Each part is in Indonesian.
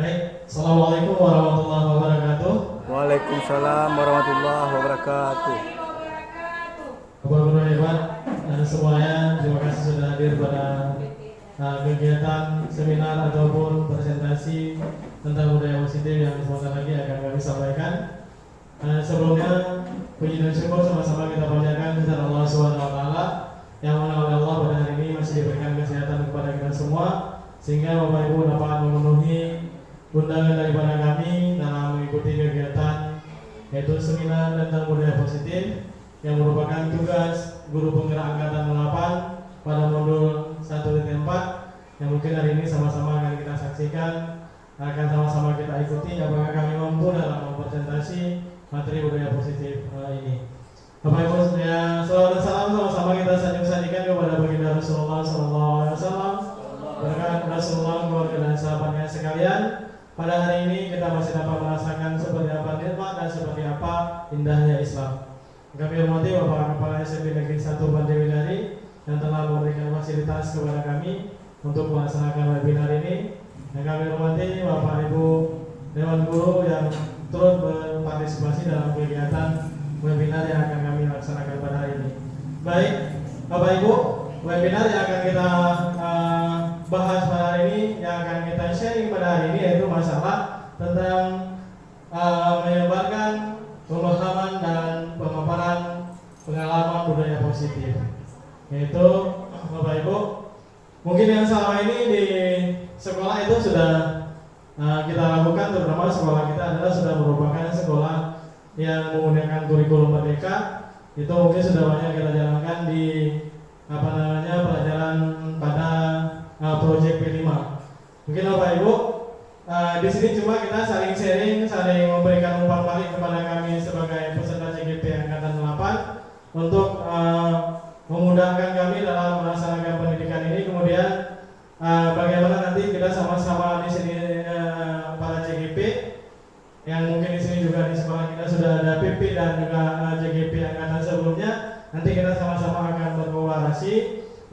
Baik, Assalamualaikum warahmatullahi wabarakatuh. Waalaikumsalam warahmatullahi wabarakatuh. Bapak Guru hebat dan semuanya, terima kasih sudah hadir pada kegiatan seminar ataupun presentasi tentang budaya positif yang sebentar lagi akan kami sampaikan. Sebelumnya puji dan syukur sama-sama kita panjatkan kepada Allah SWT yang mana oleh Allah pada hari ini masih diberikan kesehatan kepada kita semua, sehingga Bapak Ibu dapat memenuhi undangan daripada kami dalam mengikuti kegiatan yaitu seminar tentang budaya positif yang merupakan tugas guru penggerak angkatan 8 pada modul 1.4 yang mungkin hari ini sama-sama akan kita saksikan, akan sama-sama kita ikuti apakah kami mampu dalam mempresentasi materi budaya positif ini. Bapak Ibu sekalian, salawat dan salam sama-sama kita sanjung-sanjungkan kepada baginda Rasulullah SAW, berkat Rasulullah, keluarga dan sahabatnya sekalian. Pada hari ini kita masih dapat merasakan seperti apa nikmat dan seperti apa indahnya Islam. Kami hormati Bapak Kepala SMP Negeri 1 Pandewidari yang telah memberikan fasilitas kepada kami untuk melaksanakan webinar ini. Dan kami hormati Bapak Ibu Dewan Guru yang turut berpartisipasi dalam kegiatan webinar yang akan kami laksanakan pada hari ini. Baik, Bapak Ibu, webinar yang akan kita bahas pada hari ini, yang akan kita sharing pada hari ini yaitu masalah tentang menyebarkan pemahaman dan pemaparan pengalaman budaya positif. Yaitu Bapak Ibu, mungkin yang selama ini di sekolah itu sudah kita lakukan, terutama sekolah kita adalah sudah merupakan sekolah yang menggunakan kurikulum merdeka. Itu mungkin sudah banyak kita jalankan di pelajaran pada proyek P5. Mungkin Bapak Ibu di sini cuma kita saling sharing, saling memberikan umpan balik kepada kami sebagai peserta CGP angkatan 8 untuk memudahkan kami dalam melaksanakan pendidikan ini. Kemudian bagaimana nanti kita sama-sama di sini para CGP yang mungkin di sini juga di sekolah kita sudah ada PP dan juga CGP angkatan sebelumnya. Nanti kita sama-sama akan berkolaborasi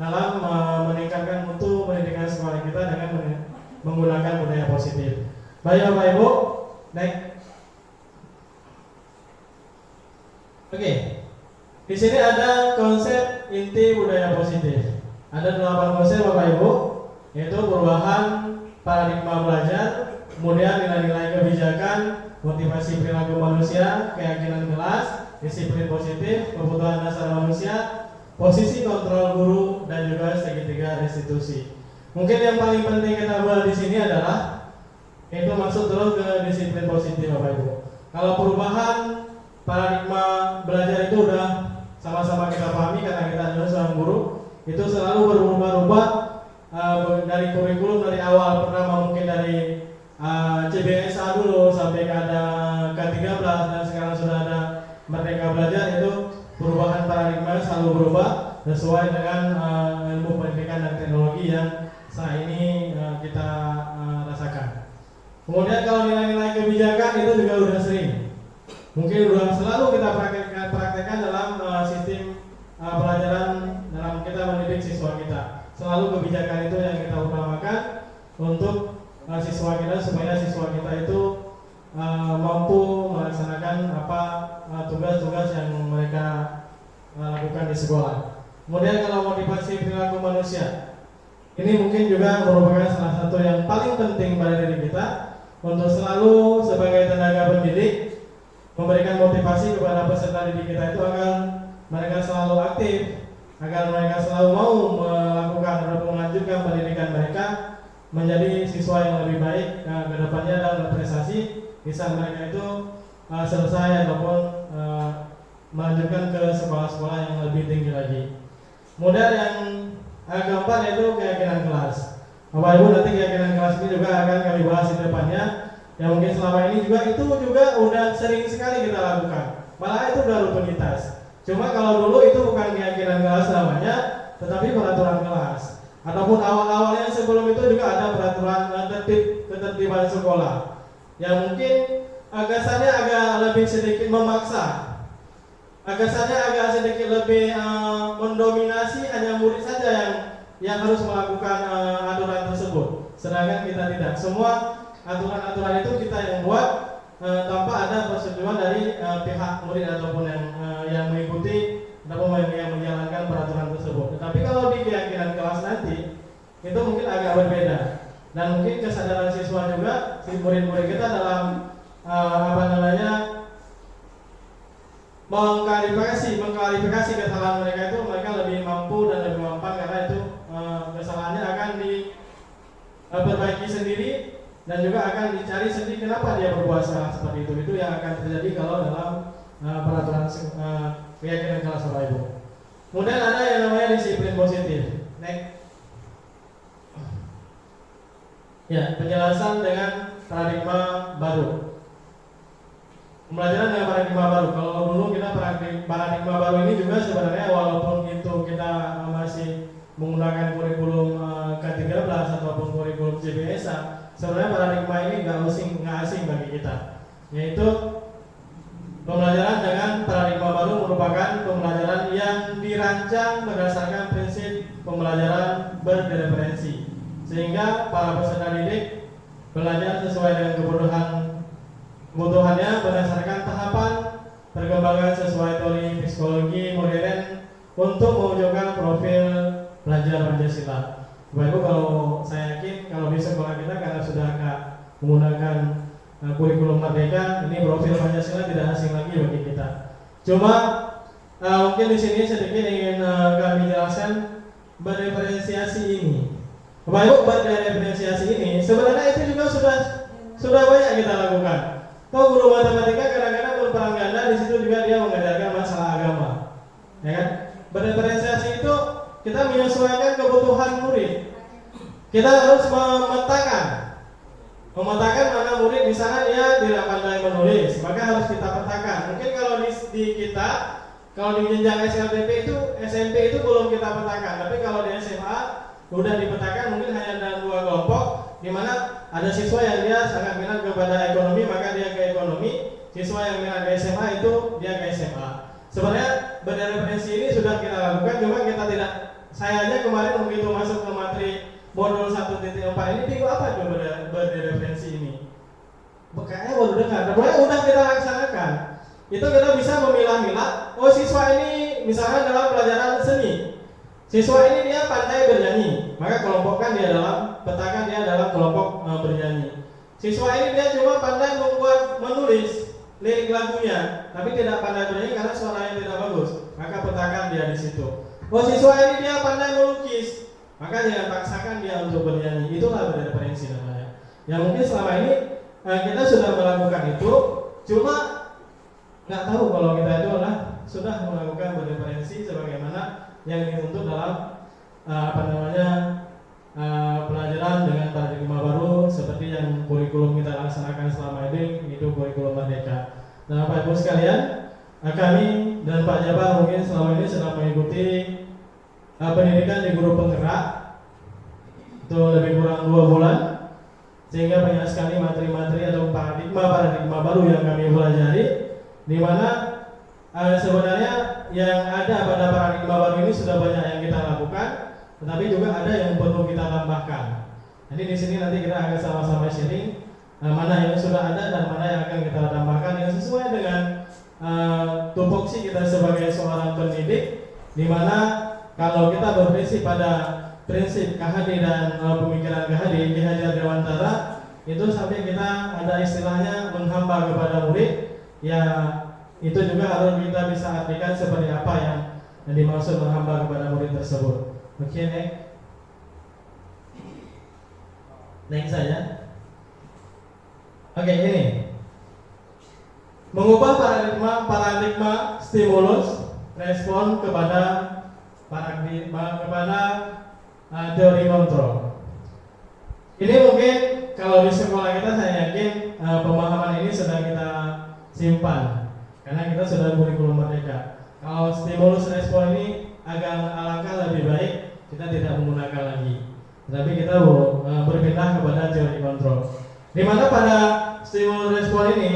dalam meningkatkan mutu pendidikan sekolah kita dengan menggunakan budaya positif. Baik Bapak Ibu, next. Oke. Di sini ada konsep inti budaya positif. Ada 8 konsep Bapak Ibu, yaitu perubahan paradigma belajar, kemudian nilai-nilai kebijakan, motivasi perilaku manusia, keyakinan kelas, disiplin positif, kebutuhan dasar manusia, posisi kontrol guru, dan juga segitiga restitusi. Mungkin yang paling penting kita bahas di sini adalah itu masuk terus ke disiplin positif Bapak Ibu. Kalau perubahan paradigma belajar itu udah sama-sama kita pahami karena kita adalah seorang guru, itu selalu berubah-ubah dari kurikulum dari awal pertama mungkin dari CBSA dulu sampai ke ada K13 dan sekarang sudah ada Merdeka Belajar. Itu perubahan paradigma selalu berubah sesuai dengan ilmu pendidikan dan teknologi yang saat ini kita rasakan. Kemudian kalau nilai-nilai kebijakan itu juga udah sering, mungkin udah selalu kita praktekkan dalam sistem pelajaran dalam kita mendidik siswa kita. Selalu kebijakan itu yang kita utamakan untuk siswa kita supaya siswa kita itu mampu melaksanakan tugas-tugas yang mereka lakukan di sekolah. Kemudian kalau motivasi perilaku manusia, ini mungkin juga merupakan salah satu yang paling penting pada diri kita untuk selalu sebagai tenaga pendidik memberikan motivasi kepada peserta didik kita itu agar mereka selalu aktif, agar mereka selalu mau melakukan atau melanjutkan pendidikan mereka menjadi siswa yang lebih baik ke depannya dan berprestasi bisa mereka itu selesai ataupun melanjutkan ke sekolah-sekolah yang lebih tinggi lagi. Kemudian yang keempat yaitu keyakinan kelas. Bapak Ibu, nanti keyakinan kelas ini juga akan kami bahas di depannya. Yang mungkin selama ini itu juga udah sering sekali kita lakukan. Malah itu udah rutinitas. Cuma kalau dulu itu bukan keyakinan kelas namanya, tetapi peraturan kelas. Ataupun awal-awalnya sebelum itu juga ada peraturan ketertiban sekolah. Yang mungkin kesannya agak lebih sedikit memaksa. Kesannya agak sedikit lebih mendominasi, hanya murid saja yang harus melakukan aturan tersebut. Sedangkan kita tidak. Semua aturan-aturan itu kita yang buat tanpa ada persetujuan dari pihak murid ataupun yang mengikuti ataupun yang menjalankan peraturan tersebut. Tetapi kalau di keyakinan kelas nanti itu mungkin agak berbeda, dan mungkin kesadaran siswa juga, si murid-murid kita dalam mengklarifikasi kesalahan mereka itu, mereka lebih mampu dan lebih mampan karena itu kesalahannya akan diperbaiki sendiri dan juga akan dicari sendiri kenapa dia berbuat salah seperti itu. Itu yang akan terjadi kalau dalam peraturan keyakinan kelas Bapak Ibu. Kemudian ada yang namanya disiplin positif. Next. Ya, penjelasan dengan paradigma baru. Pembelajaran dengan paradigma baru. Kalau dulu kita paradigma baru ini juga sebenarnya walaupun itu kita masih menggunakan kurikulum K13 ataupun kurikulum CBSA, sebenarnya paradigma ini nggak asing bagi kita. Yaitu pembelajaran dengan paradigma baru merupakan pembelajaran yang dirancang berdasarkan prinsip pembelajaran berreferensi, sehingga para peserta didik belajar sesuai dengan kebutuhannya berdasarkan tahapan perkembangan sesuai teori psikologi modern untuk mewujudkan profil pelajar Pancasila. Bapak Ibu, kalau saya yakin kalau di sekolah kita karena sudah menggunakan kurikulum Merdeka, ini profil Pancasila tidak asing lagi bagi kita. Cuma mungkin di sini sedikit ingin kami jelaskan berdiferensiasi ini. Bapak Ibu, berdiferensiasi ini sebenarnya itu juga sudah banyak kita lakukan. Kalau guru matematika kadang-kadang berperan ganda, di situ juga dia mengajarkan masalah agama, ya kan? Berdiferensiasi itu kita menyesuaikan kebutuhan murid. Kita harus memetakan mana murid di sana dia tidak pandai menulis, maka harus kita petakan. Mungkin kalau di kita, kalau di jenjang SMP itu belum kita petakan, tapi kalau di SMA sudah dipetakan. Mungkin hanya ada 2 kelompok, di mana ada siswa yang dia sangat minat kepada ekonomi, maka dia ke ekonomi. Siswa yang minat ke SMA itu dia ke SMA. Sebenarnya berdiferensi ini sudah kita lakukan, cuma kita tidak. Saya aja kemarin begitu masuk ke materi modul 1.4 ini bingung apa tuh berdiferensi ini. Kayaknya baru dengar, pokoknya udah kita laksanakan. Itu kita bisa memilah-milah. Oh, siswa ini misalnya dalam pelajaran seni, siswa ini dia pandai bernyanyi, maka kelompokkan dia petakan dia dalam kelompok bernyanyi. Siswa ini dia cuma pandai menulis lirik lagunya, tapi tidak pandai bernyanyi karena suaranya tidak bagus, maka petakan dia di situ. Oh, siswa ini dia pandai melukis, maka jangan paksakan dia untuk bernyanyi. Itulah berdiferensi namanya. Yang mungkin selama ini kita sudah melakukan itu, cuma nggak tahu kalau kita itu sudah melakukan berdiferensi sebagaimana yang dituntut dalam pelajaran dengan paradigma baru seperti yang kurikulum kita laksanakan selama ini, itu kurikulum Merdeka. Nah, Bapak Ibu sekalian, kami dan Pak Jabar mungkin selama ini sedang mengikuti pendidikan di guru penggerak itu lebih kurang 2 bulan, sehingga banyak sekali materi-materi atau paradigma baru yang kami pelajari, di mana sebenarnya yang ada pada paradigma baru ini sudah banyak yang kita lakukan, tetapi juga ada yang perlu kita tambahkan. Jadi di sini nanti kita akan sama-sama sharing mana yang sudah ada dan mana yang akan kita tambahkan yang sesuai dengan tupoksi kita sebagai seorang pendidik, di mana kalau kita berprinsip pada prinsip KHD dan pemikiran KHD, Ki Hajar Dewantara, itu sampai kita ada istilahnya menghamba kepada murid, ya itu juga harus kita bisa artikan seperti apa yang dimaksud menghamba kepada murid tersebut. Oke, next saja. Oke, ini mengubah paradigma stimulus respon kepada teori kontrol. Ini mungkin kalau di sekolah kita, saya yakin pemahaman ini sudah kita simpan karena kita sudah kurikulum Merdeka. Kalau stimulus respon ini alangkah lebih baik kita tidak menggunakan lagi, tapi kita berpindah kepada teori kontrol, di mana pada stimulus respon ini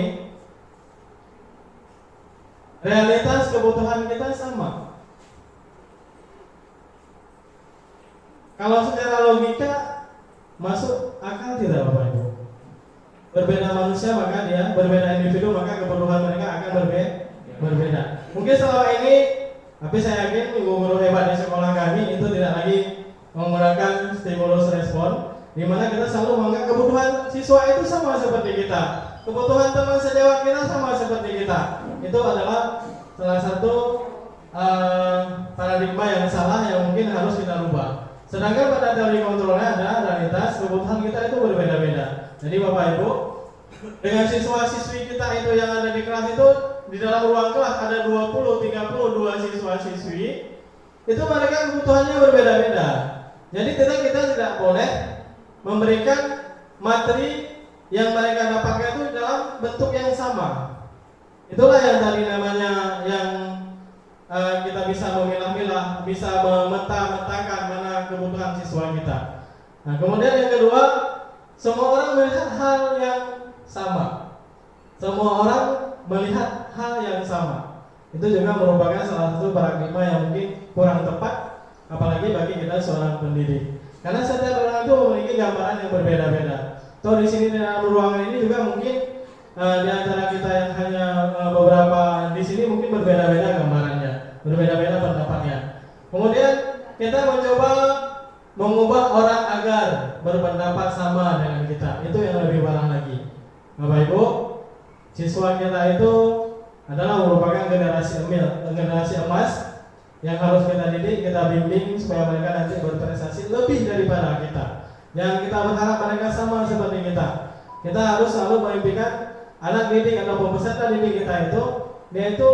realitas kebutuhan kita sama. Kalau secara logika masuk akal tidak, Bapak Ibu? berbeda manusia maka dia berbeda individu maka kebutuhan mereka akan berbeda. Mungkin selama ini, tapi saya yakin guru-guru hebat di sekolah kami itu tidak lagi menggunakan stimulus respon, di mana kita selalu menganggap kebutuhan siswa itu sama seperti kita, kebutuhan teman sejawat kita sama seperti kita. Itu adalah salah satu paradigma yang salah yang mungkin harus kita rubah. Sedangkan pada teori kontrolnya ada realitas kebutuhan kita itu berbeda-beda. Jadi Bapak Ibu, dengan siswa-siswi kita itu yang ada di kelas itu, di dalam ruang kelas ada 20-32 siswa-siswi, itu mereka kebutuhannya berbeda-beda. Jadi kita tidak boleh memberikan materi yang mereka dapatkan itu dalam bentuk yang sama. Itulah yang tadi namanya yang kita bisa memilah-milah, bisa memeta-metakan mana kebutuhan siswa kita. Nah, kemudian yang kedua, semua orang melihat hal yang sama. Semua orang melihat hal yang sama. Itu juga merupakan salah satu paradigma yang mungkin kurang tepat, apalagi bagi kita seorang pendidik. Karena setiap orang itu memiliki gambaran yang berbeda-beda. Toh di sini dalam ruangan ini juga mungkin di antara kita yang hanya beberapa di sini mungkin berbeda-beda gambarannya, berbeda-beda pendapatnya. Kemudian kita mencoba mengubah orang agar berpendapat sama dengan kita. Itu yang lebih parah lagi. Bapak Ibu, siswa kita itu adalah merupakan generasi emas yang harus kita didik, kita bimbing supaya mereka nanti berprestasi lebih daripada kita. Yang kita berharap mereka sama seperti kita. Kita harus selalu mengimpikan anak didik atau peserta didik kita itu, dia itu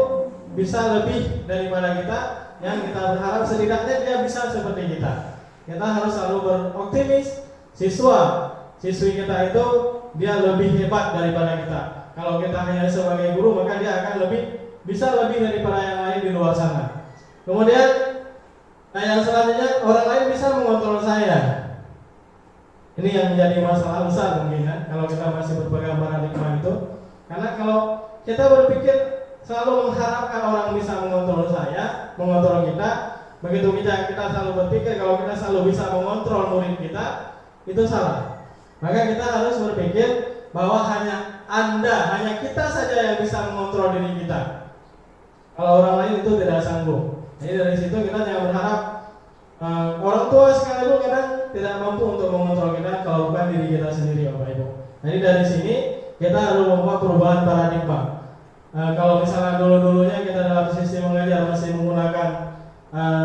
bisa lebih daripada kita. Yang kita berharap setidaknya dia bisa seperti kita. Kita harus selalu beroptimis. Siswi kita itu dia lebih hebat daripada kita. Kalau kita hanya sebagai guru maka dia akan bisa lebih daripada yang lain di luar sana. Kemudian yang selanjutnya, orang lain bisa mengontrol saya. Ini yang menjadi masalah besar mungkin kan, kalau kita masih berpegang paradigma itu. Karena kalau kita berpikir selalu mengharapkan orang bisa mengontrol saya, mengontrol kita, begitu kita selalu berpikir kalau kita selalu bisa mengontrol murid kita, itu salah. Maka kita harus berpikir bahwa hanya kita saja yang bisa mengontrol diri kita. Kalau orang lain itu tidak sanggup. Jadi dari situ kita jangan berharap orang tua sekalipun kadang tidak mampu untuk mengontrol kita kalau bukan diri kita sendiri, Bapak Ibu. Jadi dari sini kita harus membuat perubahan paradigma. Kalau misalnya dulu-dulunya kita dalam sistem mengajar masih menggunakan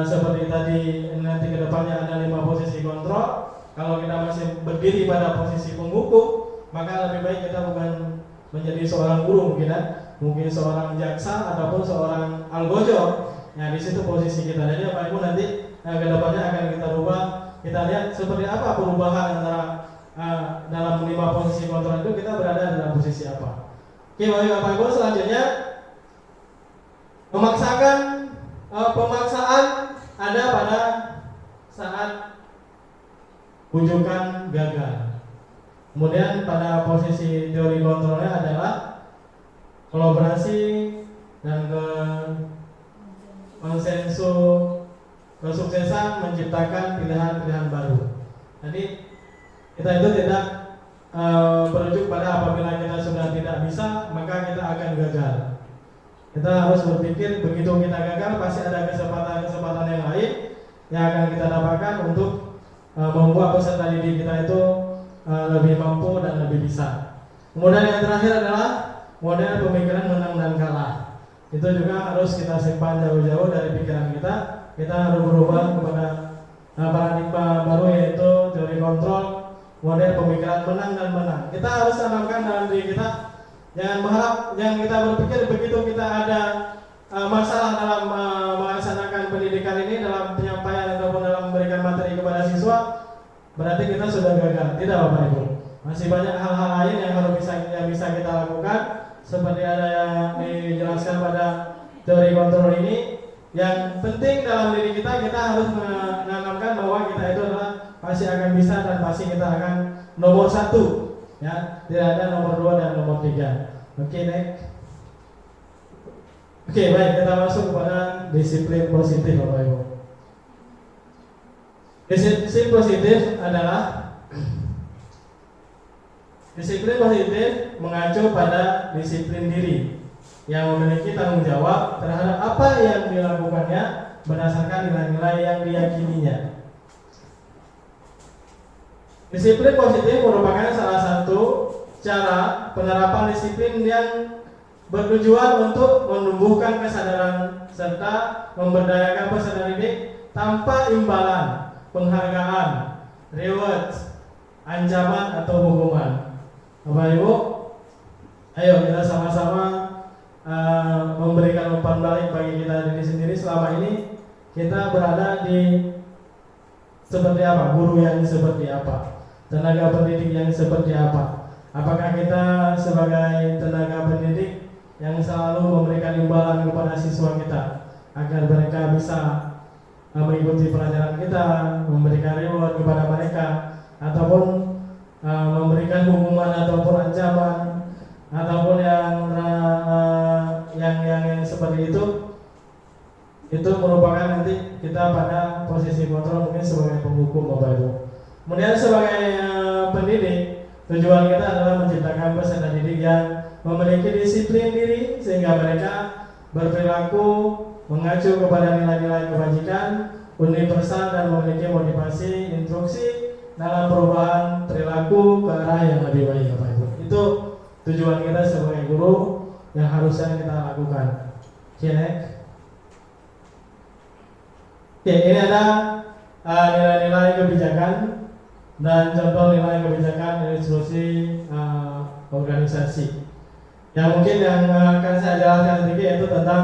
seperti tadi, nanti kedepannya ada 5 posisi kontrol. Kalau kita masih berdiri pada posisi penghukum, maka lebih baik kita bukan menjadi seorang guru mungkin seorang jaksa ataupun seorang algojo. Nah di situ posisi kita. Jadi Bapak Ibu nanti kedepannya akan kita rubah. Kita lihat seperti apa perubahan antara dalam 5 posisi kontrol itu kita berada dalam posisi apa. Oke, Bapak Ibu, selanjutnya pemaksaan ada pada saat rujukan gagal. Kemudian pada posisi teori kontrolnya adalah kolaborasi dan konsensus kesuksesan menciptakan pilihan-pilihan baru. Jadi kita itu tidak berujuk pada apabila kita sudah tidak bisa maka kita akan gagal. Kita harus berpikir begitu kita gagal pasti ada kesempatan yang lain yang akan kita dapatkan untuk membuat peserta didik kita itu lebih mampu dan lebih bisa. Kemudian yang terakhir adalah model pemikiran menang dan kalah. Itu juga harus kita simpan jauh-jauh dari pikiran kita. Kita harus berubah kepada paradigma baru yaitu teori kontrol, model pemikiran menang dan menang. Kita harus tanamkan dalam diri kita. Jangan kita berpikir begitu kita ada masalah dalam melaksanakan pendidikan ini, dalam penyampaian ataupun dalam memberikan materi kepada siswa, berarti kita sudah gagal. Tidak, Bapak Ibu. Masih banyak hal-hal lain yang bisa kita lakukan, seperti ada yang dijelaskan pada teori kontrol ini. Yang penting dalam diri kita harus menanamkan bahwa kita itu adalah pasti akan bisa dan pasti kita akan nomor 1, ya, tidak ada nomor 2 dan nomor 3. Oke, next. Oke, baik, kita masuk kepada disiplin positif, Bapak Ibu. Disiplin positif adalah Disiplin positif mengacu pada disiplin diri yang memiliki tanggung jawab terhadap apa yang dilakukannya berdasarkan nilai-nilai yang diyakininya. Disiplin positif merupakan salah satu cara penerapan disiplin yang bertujuan untuk menumbuhkan kesadaran serta memberdayakan peserta didik tanpa imbalan, penghargaan, reward, ancaman atau hukuman. Bapak Ibu, ayo kita sama-sama memberikan umpan balik bagi kita diri sendiri. Selama ini kita berada di seperti apa? Guru yang seperti apa? Tenaga pendidik yang seperti apa? Apakah kita sebagai tenaga pendidik yang selalu memberikan imbalan kepada siswa kita agar mereka bisa mengikuti pelajaran kita, memberikan reward kepada mereka, ataupun memberikan hukuman ataupun ancaman, ataupun yang seperti itu merupakan nanti kita pada posisi kontrol mungkin sebagai penghukum, Bapak Ibu. Kemudian sebagai pendidik, tujuan kita adalah menciptakan peserta didik yang memiliki disiplin diri sehingga mereka berperilaku mengacu kepada nilai-nilai kebajikan, universal dan memiliki motivasi, instruksi dalam perubahan perilaku ke arah yang lebih baik, Bapak Ibu. Itu tujuan kita sebagai guru yang harusnya kita lakukan. Oke, next. Oke, ini ada nilai-nilai kebijakan dan contoh nilai kebijakan instruksi organisasi. Yang mungkin yang akan saya jelaskan sedikit yaitu tentang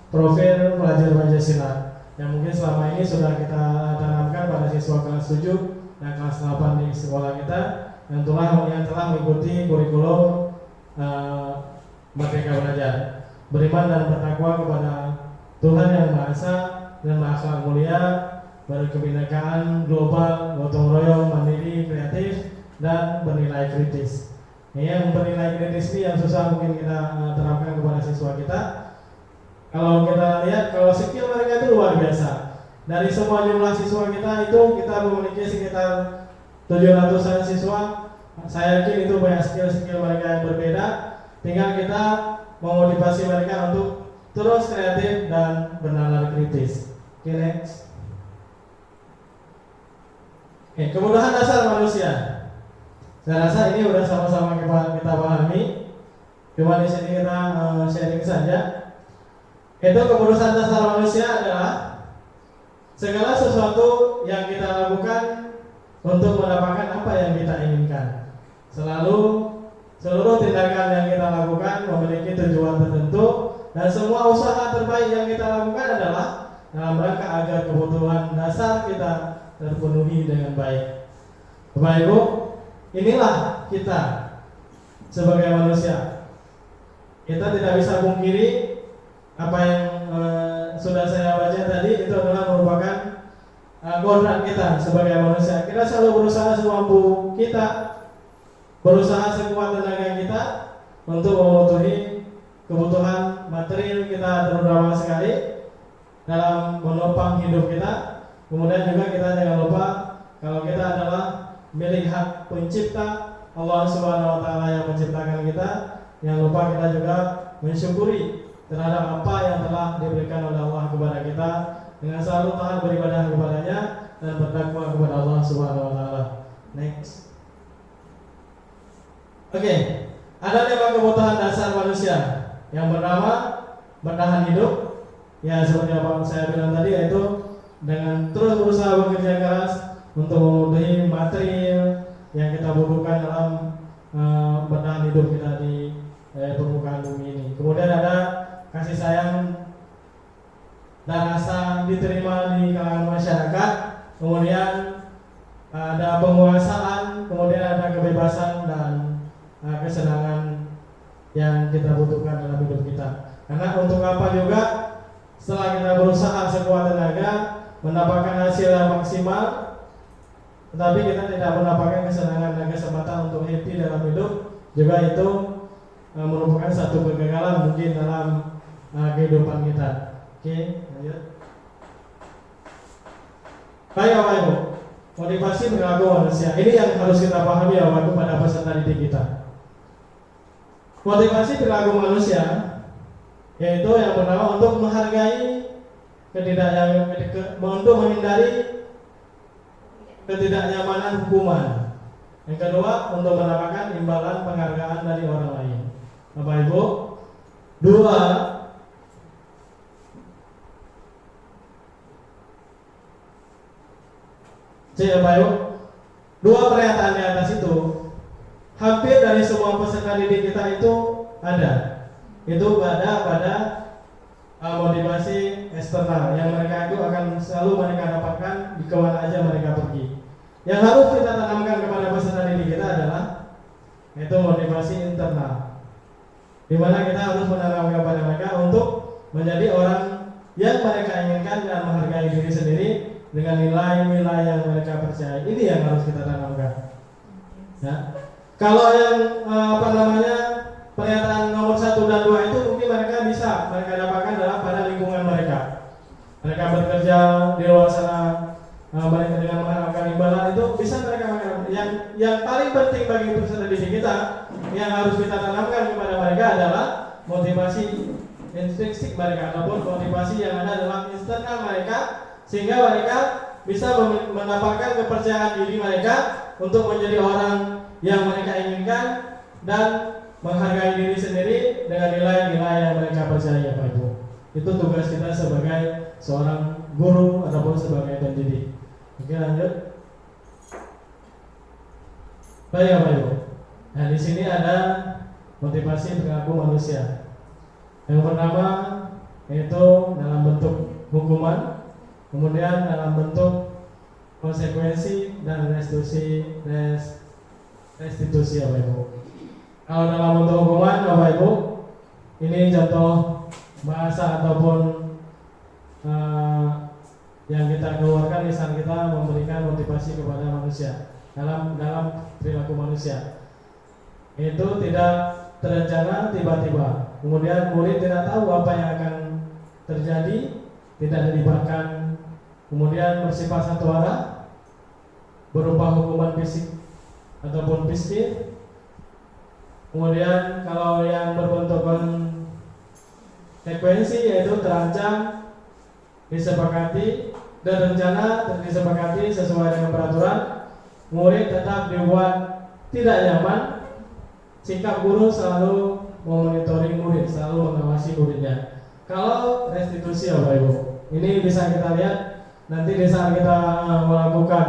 profil pelajar Pancasila yang mungkin selama ini sudah kita tanamkan pada siswa kelas 7 dan kelas 8 di sekolah kita yang telah mengikuti kurikulum Merdeka Belajar, beriman dan bertakwa kepada Tuhan Yang Maha Esa dan berakhlak mulia, berkebinekaan global, gotong royong, mandiri, kreatif, dan bernilai kritis. Yang bernilai kritis ini yang susah mungkin kita terapkan kepada siswa kita. Kalau kita lihat, kalau skill mereka itu luar biasa. Dari semua jumlah siswa kita itu kita memiliki sekitar 700-an siswa. Saya yakin itu banyak skill-skill mereka yang berbeda. Tinggal kita memotivasi mereka untuk terus kreatif dan bernalar kritis. Oke, next. Oke, kemudahan dasar manusia. Saya rasa ini udah sama-sama kita pahami. Cuma di sini kita sharing saja. Itu kemudahan dasar manusia adalah segala sesuatu yang kita lakukan untuk mendapatkan apa yang kita inginkan. Seluruh tindakan yang kita lakukan memiliki tujuan tertentu dan semua usaha terbaik yang kita lakukan adalah dalam rangka agar kebutuhan dasar kita terpenuhi dengan baik. Bapak Ibu, inilah kita sebagai manusia. Kita tidak bisa pungkiri apa yang sudah saya baca tadi, itu adalah merupakan kodrat kita sebagai manusia. Kita selalu berusaha semampu kita, berusaha sekuat tenaga kita untuk memenuhi kebutuhan material kita, terutama sekali dalam menopang hidup kita. Kemudian juga kita jangan lupa kalau kita adalah milik hak pencipta Allah Subhanahu wa taala yang menciptakan kita. Jangan lupa kita juga mensyukuri terhadap apa yang telah diberikan oleh Allah kepada kita dengan selalu taat beribadah kepadanya dan bertakwa kepada Allah Subhanahu wa taala. Next. Oke, ada 5 kebutuhan dasar manusia. Yang pertama, bertahan hidup. Ya, seperti apa saya bilang tadi, yaitu dengan terus berusaha bekerja keras untuk memenuhi material yang kita butuhkan dalam bertahan hidup kita di permukaan bumi ini. Kemudian ada kasih sayang dan rasa diterima di kalangan masyarakat. Kemudian ada penguasaan, kemudian ada kebebasan dan kesenangan yang kita butuhkan dalam hidup kita. Karena untuk apa juga setelah kita berusaha sekuat tenaga mendapatkan hasil yang maksimal, tetapi kita tidak mendapatkan kesenangan dan kesempatan untuk happy dalam hidup, juga itu merupakan satu kegagalan mungkin dalam kehidupan kita. Oke, lanjut. Baik Bapak Ibu, motivasi perilaku manusia. Ini yang harus kita pahami ya waktu pada peserta didik kita. Motivasi perilaku manusia yaitu yang pertama untuk menghargai untuk menghindari ketidaknyamanan hukuman. Yang kedua untuk mendapatkan imbalan penghargaan dari orang lain. Bapak Ibu, dua pernyataan di atas itu hampir dari semua peserta didik kita itu ada. Itu pada motivasi eksternal yang mereka itu akan selalu mereka dapatkan di kemana aja mereka pergi. Yang harus kita tanamkan kepada peserta didik kita adalah itu motivasi internal, di mana kita harus menanamkan kepada mereka untuk menjadi orang yang mereka inginkan dan menghargai diri sendiri dengan nilai-nilai yang mereka percaya. Ini yang harus kita tanamkan. Ya. Kalau yang pernyataan nomor 1 dan 2 itu mungkin mereka dapatkan pada lingkungan mereka. Mereka bekerja di luar sana, mereka dengan mengharapkan imbalan itu bisa mereka mengharapkan. Yang paling penting bagi peserta didik kita yang harus kita tanamkan kepada mereka adalah motivasi intrinsik mereka ataupun motivasi yang ada dalam internal mereka, sehingga mereka bisa mendapatkan kepercayaan diri mereka untuk menjadi orang yang mereka inginkan dan menghargai diri sendiri dengan nilai-nilai yang mereka percaya, Pak Ibu. Itu tugas kita sebagai seorang guru ataupun sebagai pendidik. Oke, lanjut. Baik, Pak Ibu. Nah, di sini ada motivasi perilaku manusia. Yang pertama yaitu dalam bentuk hukuman, kemudian dalam bentuk konsekuensi dan restitusi, Bapak Ibu. Kalau dalam bentuk hukuman, Bapak Ibu, ini contoh bahasa ataupun yang kita keluarkan di saat kita memberikan motivasi kepada manusia dalam perilaku manusia. Itu tidak terencana, tiba-tiba. Kemudian murid tidak tahu apa yang akan terjadi, tidak dilibatkan. Kemudian bersifat satu arah, berupa hukuman fisik ataupun psikis. Kemudian kalau yang berbentuk konsekuensi yaitu terancam, disepakati dan rencana disepakati sesuai dengan peraturan, murid tetap dibuat tidak nyaman. Sikap guru selalu memonitoring murid, selalu mengawasi muridnya. Kalau restitusi, Bapak Ibu, ini bisa kita lihat nanti di saat kita melakukan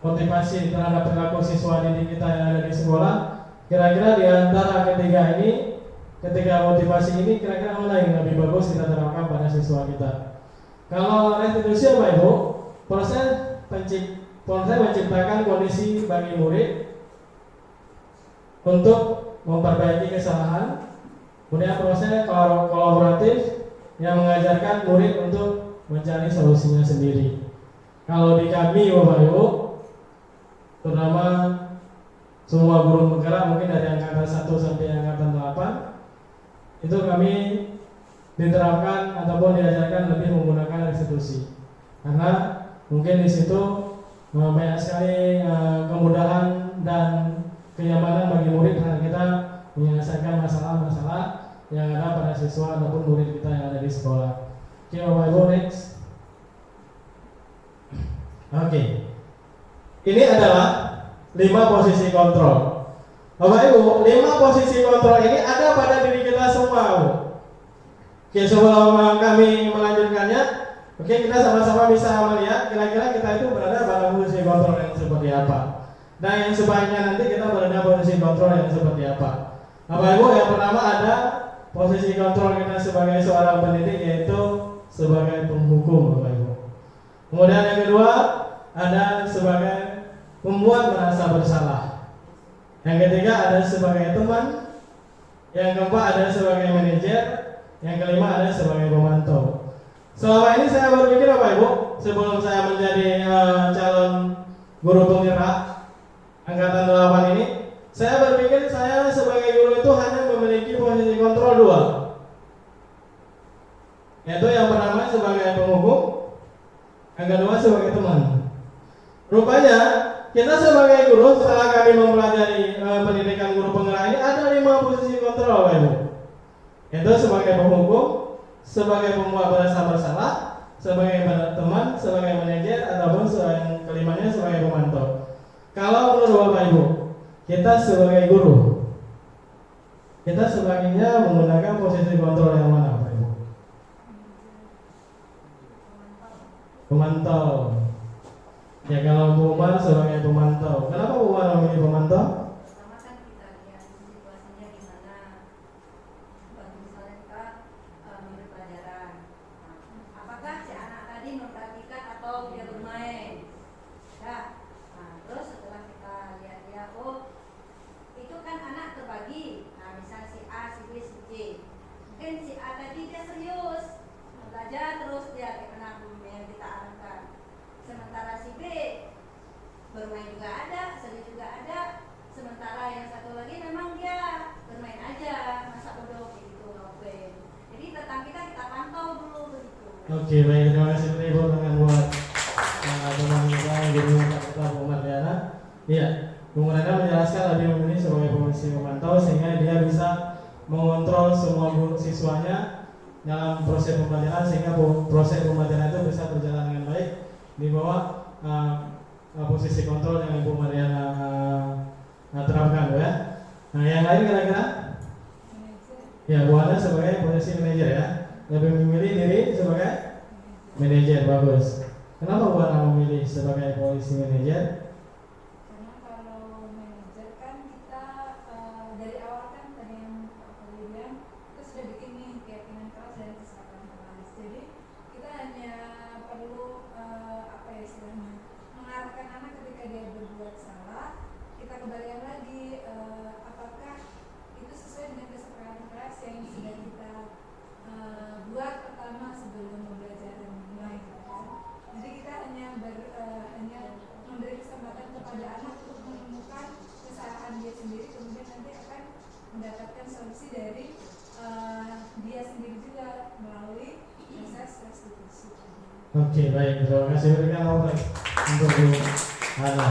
motivasi terhadap perilaku siswa didik kita yang ada di sekolah. Kira-kira di antara ketiga ini, ketiga motivasi ini, kira-kira mana yang lebih bagus kita terapkan pada siswa kita? Kalau restitusi, Bapak Ibu, proses menciptakan kondisi bagi murid untuk memperbaiki kesalahan. Kemudian proses kolaboratif yang mengajarkan murid untuk mencari solusinya sendiri. Kalau di kami, Bapak Ibu, terutama semua guru penggerak mungkin dari angkatan 1 sampai angkatan 8, itu kami diterapkan ataupun diajarkan lebih menggunakan restitusi, karena mungkin di situ banyak sekali kemudahan dan kenyamanan bagi murid karena kita menyelesaikan masalah-masalah yang ada pada siswa ataupun murid kita yang ada di sekolah. Oke, Bapak Ibu, next. Oke. Ini adalah 5 posisi kontrol. Bapak Ibu, 5 posisi kontrol ini ada pada diri kita semua, Bu. Oke, sebelum kami melanjutkannya, oke, kita sama-sama bisa melihat kira-kira kita itu berada pada posisi kontrol yang seperti apa. Dan yang sebaiknya nanti kita berada posisi kontrol yang seperti apa. Bapak Ibu, yang pertama ada posisi kontrol kita sebagai seorang pendidik, yaitu sebagai penghukum, Bapak Ibu. Kemudian yang kedua ada sebagai membuat merasa bersalah. Yang ketiga ada sebagai teman. Yang keempat ada sebagai manajer. Yang kelima ada sebagai pemantau. Selama ini saya berpikir, Bapak Ibu, sebelum saya menjadi calon guru penggerak angkatan 8 ini, saya berpikir saya sebagai guru itu hanya memiliki posisi kontrol 2, yaitu yang pertama sebagai penghukum, Yang kedua sebagai teman. Rupanya kita sebagai guru setelah kami mempelajari pendidikan guru penggerak ini ada 5 posisi kontrol, Bapak Ibu. Yaitu sebagai penghukum, sebagai pembuat merasa bersalah, sebagai teman, sebagai manajer, ataupun yang kelimanya sebagai pemantau. Kalau menurut Bapak Ibu, kita sebagai guru, kita sebaiknya menggunakan posisi kontrol yang mana, Bapak Ibu? Pemantau. Ya kalau Bu Umar sebagai pemantau. Kenapa Bu Umar memilih pemantau? Pertama kan kita lihat situasinya gimana. Bagi misalnya kita memberi pelajaran. Apakah si anak tadi memperhatikan atau dia bermain? Ya. Terus setelah kita lihat dia, oh itu kan anak terbagi. Misal si A, si B, si C. Mungkin si A tadi dia serius belajar terus dia kena yang kita arahkan. Sementara si B bermain juga ada, serius juga ada. Sementara yang satu lagi memang dia bermain aja, masa bodoh gitu, ngobrol. Jadi tentang kita pantau dulu begitu. Oke, baik, terima kasih Ibu dengan buat teman kita yang jadi kita Bu Mardiana. Iya, Bu Mardiana menjelaskan lebih memilih sebagai posisi pemantau sehingga dia bisa mengontrol semua guru siswanya dalam proses pembelajaran sehingga proses pembelajaran itu bisa berjalan dengan baik di bawah posisi kontrol yang Ibu Mariana terapkan, ya. Nah, yang lain kira-kira? Ya, Bu Ana sebagai posisi manajer, ya. Lebih memilih diri sebagai manajer, bagus. Kenapa Bu Ana memilih sebagai posisi manajer? Karena kalau manajer kan kita dari awal kan tadi yang Pak Fadli bilang kita sudah bikin nih keyakinan keras dan kesepakatan keras. Jadi kita hanya perlu istilahnya mengarahkan anak ketika dia berbuat salah. Kita kembalikan lagi apakah itu sesuai dengan kesepakatan keras yang sudah kita buat pertama sebelum pembelajaran mulai. Jadi kita hanya memberi kesempatan kepada anak untuk menemukan kesalahan dia sendiri, kemudian nanti akan mendapatkan solusi dari dia sendiri juga melalui proses restitusi. Oke, baik, terima kasih berikan untuk Bu Ana.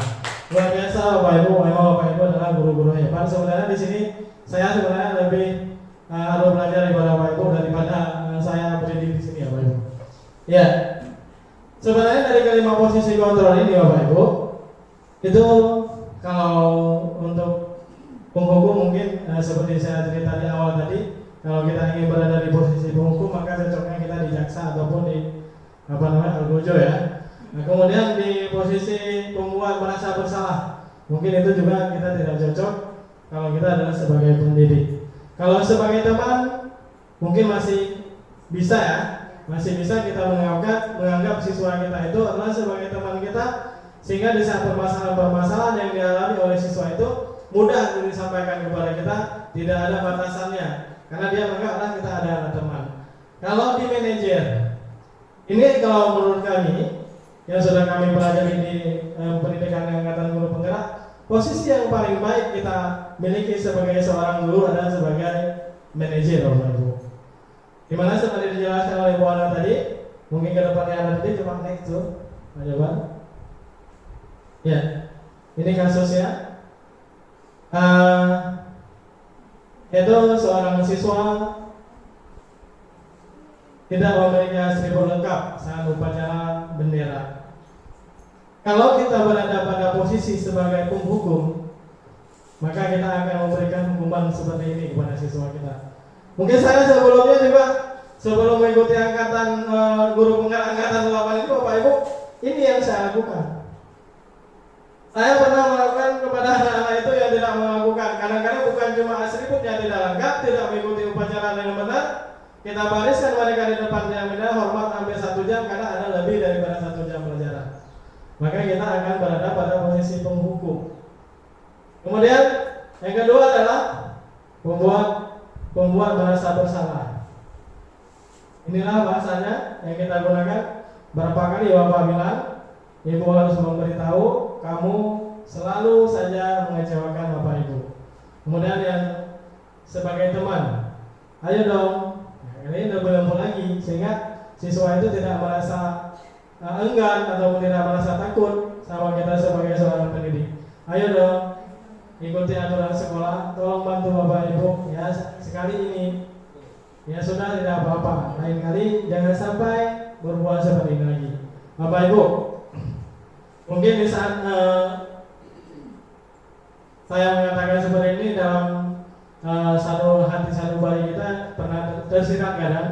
Luar biasa Bapak Ibu, memang Bapak Ibu adalah guru-guru hebat. Sebenarnya di sini saya sebenarnya lebih harus belajar daripada Bapak Ibu daripada saya berdidik di sini ya Bapak Ibu. Ya, sebenarnya dari kelima posisi kontrol ini Bapak Ibu, itu kalau untuk penghukum mungkin seperti saya cerita di awal tadi, kalau kita ingin berada di posisi penghukum maka cocoknya kita di jaksa ataupun di algojo, ya. Nah, kemudian di posisi pembuat merasa bersalah, mungkin itu juga kita tidak cocok kalau kita adalah sebagai pendidik. Kalau sebagai teman, mungkin masih bisa, ya, masih bisa kita menganggap siswa kita itu adalah sebagai teman kita, sehingga di saat permasalahan-permasalahan yang dialami oleh siswa itu mudah untuk disampaikan kepada kita, tidak ada batasannya, karena dia menganggap kita adalah teman. Kalau di manajer, ini kalau menurut kami yang sudah kami pelajari di pendidikan angkatan guru penggerak, posisi yang paling baik kita miliki sebagai seorang guru adalah sebagai manajer, Bapak Ibu. Dimana seperti dijelaskan oleh Bu Ana tadi, mungkin ke depannya ada tadi, coba next tuh, coba. Ya, ini kasusnya. Itu seorang siswa tidak memiliki atribut lengkap saat upacara bendera. Kalau kita berada pada posisi sebagai penghukum, maka kita akan memberikan hukuman seperti ini kepada siswa kita. Mungkin saya sebelumnya juga sebelum mengikuti angkatan guru penggerak angkatan 8 itu Bapak Ibu, ini yang saya lakukan. Saya pernah melakukan kepada anak-anak itu yang tidak melakukan. Kadang-kadang bukan cuma atribut yang tidak lengkap, tidak mengikuti upacara dengan benar, kita bariskan mereka di depan yang benar, hormat hampir 1 jam karena ada lebih daripada 1 jam pelajaran. Maka kita akan berada pada posisi penghukum. Kemudian yang kedua adalah pembuat merasa bersalah. Inilah bahasanya yang kita gunakan. Berapa kali Bapak bilang, Ibu harus memberitahu, kamu selalu saja mengecewakan Bapak Ibu. Kemudian yang sebagai teman, ayo dong. Ini udah belum lagi, sehingga siswa itu tidak merasa enggan atau tidak merasa takut sama kita sebagai seorang pendidik. Ayo dong, ikuti aturan sekolah. Tolong bantu Bapak Ibu ya sekali ini. Ya sudah, tidak apa-apa. Lain kali jangan sampai berbuat seperti ini lagi. Bapak Ibu, mungkin di saat saya mengatakan seperti ini dalam satu hati satu balik kita pernah tersirat kadang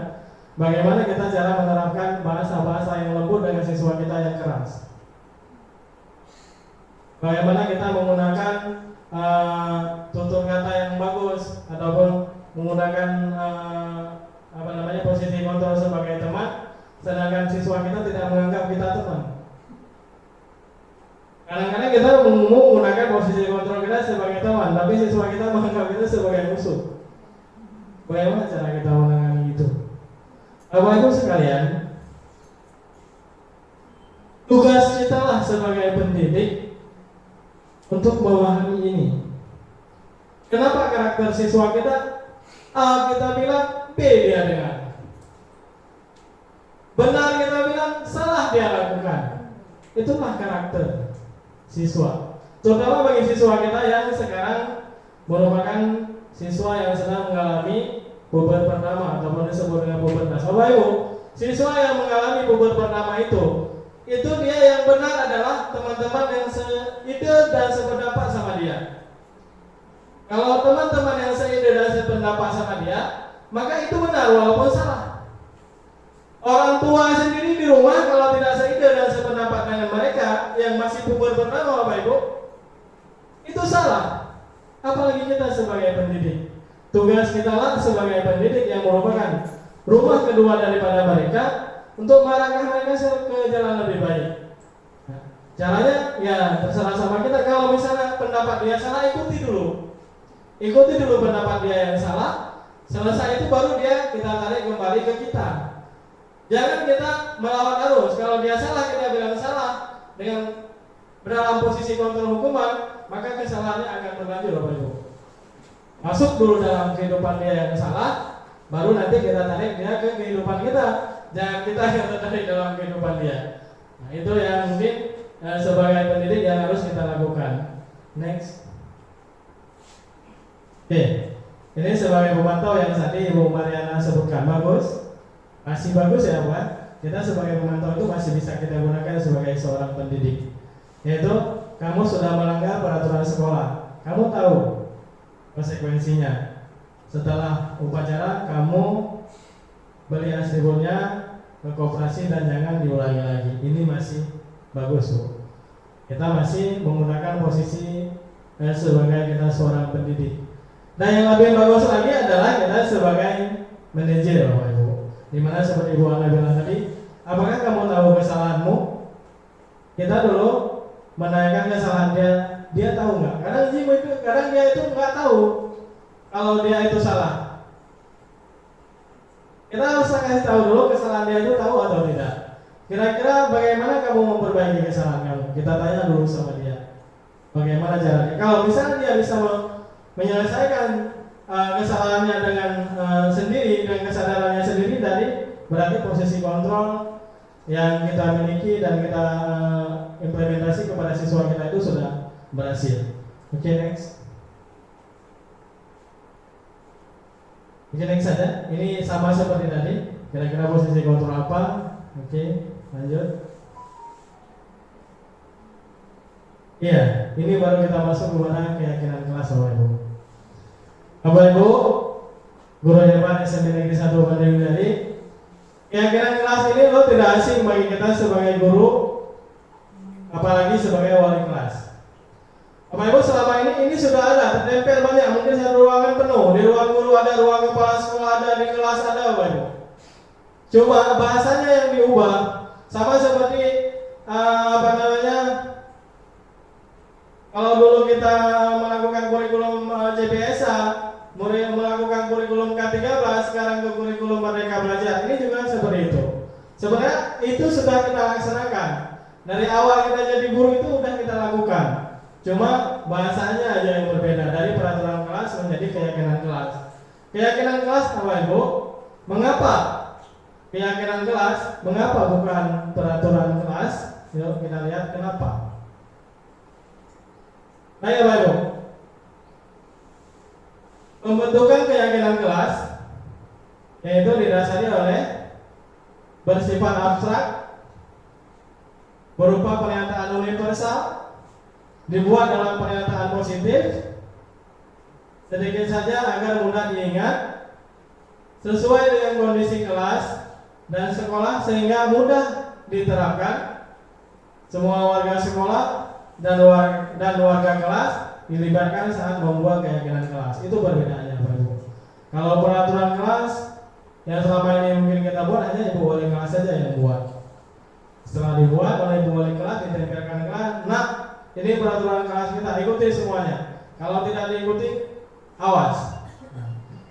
bagaimana kita cara menerapkan bahasa-bahasa yang lembut dengan siswa kita yang keras. Bagaimana kita menggunakan tutur kata yang bagus ataupun menggunakan posisi kontrol sebagai teman, sedangkan siswa kita tidak menganggap kita teman. Kadang-kadang kita menggunakan posisi kontrol kita sebagai teman, tapi siswa kita menganggap kita sebagai musuh. Bagaimana cara kita menangani itu? Bapak Ibu sekalian, tugas kita lah sebagai pendidik untuk memahami ini. Kenapa karakter siswa kita A kita bilang, B dia dengar. Benar kita bilang, salah dia lakukan. Itulah karakter siswa. Terutama bagi siswa kita yang sekarang merupakan siswa yang sedang mengalami puber pertama ataupun disebut dengan pubertas. Bapak Ibu, siswa yang mengalami puber pertama itu dia yang benar adalah teman-teman yang seide dan sependapat sama dia. Kalau teman-teman yang seide dan sependapat sama dia, maka itu benar walaupun salah. Orang tua sendiri di rumah kalau tidak seide dan sependapat dengan mereka yang masih puber pertama, Bapak Ibu, itu salah. Apalagi kita sebagai pendidik. Tugas kita lah sebagai pendidik yang merupakan rumah kedua daripada mereka untuk mengarahkan mereka ke jalan lebih baik. Nah, caranya ya terserah sama kita. Kalau misalnya pendapat dia salah, ikuti dulu pendapat dia yang salah. Selesai itu baru kita tarik kembali ke kita. Jangan kita melawan arus. Kalau dia salah, kita bilang salah dengan dalam posisi kontrol hukuman, maka kesalahannya akan berlanjut, Bapak Ibu. Masuk dulu dalam kehidupan dia yang salah, baru nanti kita tarik dia ke kehidupan kita. Jangan kita yang tertarik dalam kehidupan dia. Nah, itu yang mungkin sebagai pendidik yang harus kita lakukan. Next. Oke, ini sebagai pemantau yang tadi Ibu Mariana sebutkan, bagus. Masih bagus ya Pak. Kita sebagai pemantau itu masih bisa kita gunakan sebagai seorang pendidik. Yaitu kamu sudah melanggar peraturan sekolah. Kamu tahu konsekuensinya. Setelah upacara kamu beli atributnya ke koperasi dan jangan diulangi lagi. Ini masih bagus Bu. Kita masih menggunakan posisi sebagai kita seorang pendidik. Dan yang lebih bagus lagi adalah kita sebagai manajer Bapak Ibu. Dimana seperti Ibu Ana bilang tadi, apakah kamu tahu kesalahanmu? Kita dulu menanyakan kesalahan dia tahu nggak? Kadang dia itu nggak tahu kalau dia itu salah. Kita harus kasih tahu dulu kesalahan dia itu tahu atau tidak. Kira-kira bagaimana kamu memperbaiki kesalahan kamu? Kita tanya dulu sama dia. Bagaimana caranya? Kalau misalnya dia bisa menyelesaikan kesalahannya dengan sendiri, dengan kesadarannya sendiri, tadi berarti posisi kontrol yang kita miliki dan kita implementasi kepada siswa kita itu sudah berhasil. Oke, next. Oke, next saja. Ini sama seperti tadi. Kira-kira posisi kontrol apa? Oke, lanjut. Iya, ini baru kita masuk kepada keyakinan kelas Bapak Ibu. Bapak Ibu, guru Depan SMP Negeri 1 Bandung dari keyakinan kelas ini tidak asing bagi kita sebagai guru, apalagi sebagai wali kelas. Bapak Ibu, selama ini sudah ada tertempel banyak, mungkin satu ruangan penuh, di ruang guru ada, ruang kepala sekolah ada, di kelas ada Bapak Ibu. Coba bahasanya yang diubah, sama seperti kalau dulu kita melakukan kurikulum CPSA, melakukan kurikulum K13, sekarang ke kurikulum Merdeka Belajar. Ini juga seperti itu. Sebenarnya itu sudah kita laksanakan. Dari awal kita jadi guru itu sudah kita lakukan. Cuma bahasanya aja yang berbeda, dari peraturan kelas menjadi keyakinan kelas. Keyakinan kelas apa Ibu? Mengapa keyakinan kelas? Mengapa bukan peraturan Yuk kita lihat kenapa. Baik Bapak Ibu, pembentukan keyakinan kelas yaitu didasari oleh bersifat abstrak, berupa pernyataan universal, dibuat dalam pernyataan positif, sedikit saja agar mudah diingat, sesuai dengan kondisi kelas dan sekolah sehingga mudah diterapkan. Semua warga sekolah dan warga kelas dilibatkan saat membuat keyakinan kelas. Itu perbedaannya Bapak Ibu. Kalau peraturan kelas yang selama ini mungkin kita buat hanya ibu wali kelas saja yang buat. Setelah dibuat oleh ibu wali kelas, ditempelkan kelas. Nah, ini peraturan kelas kita, ikuti semuanya. Kalau tidak diikuti, awas.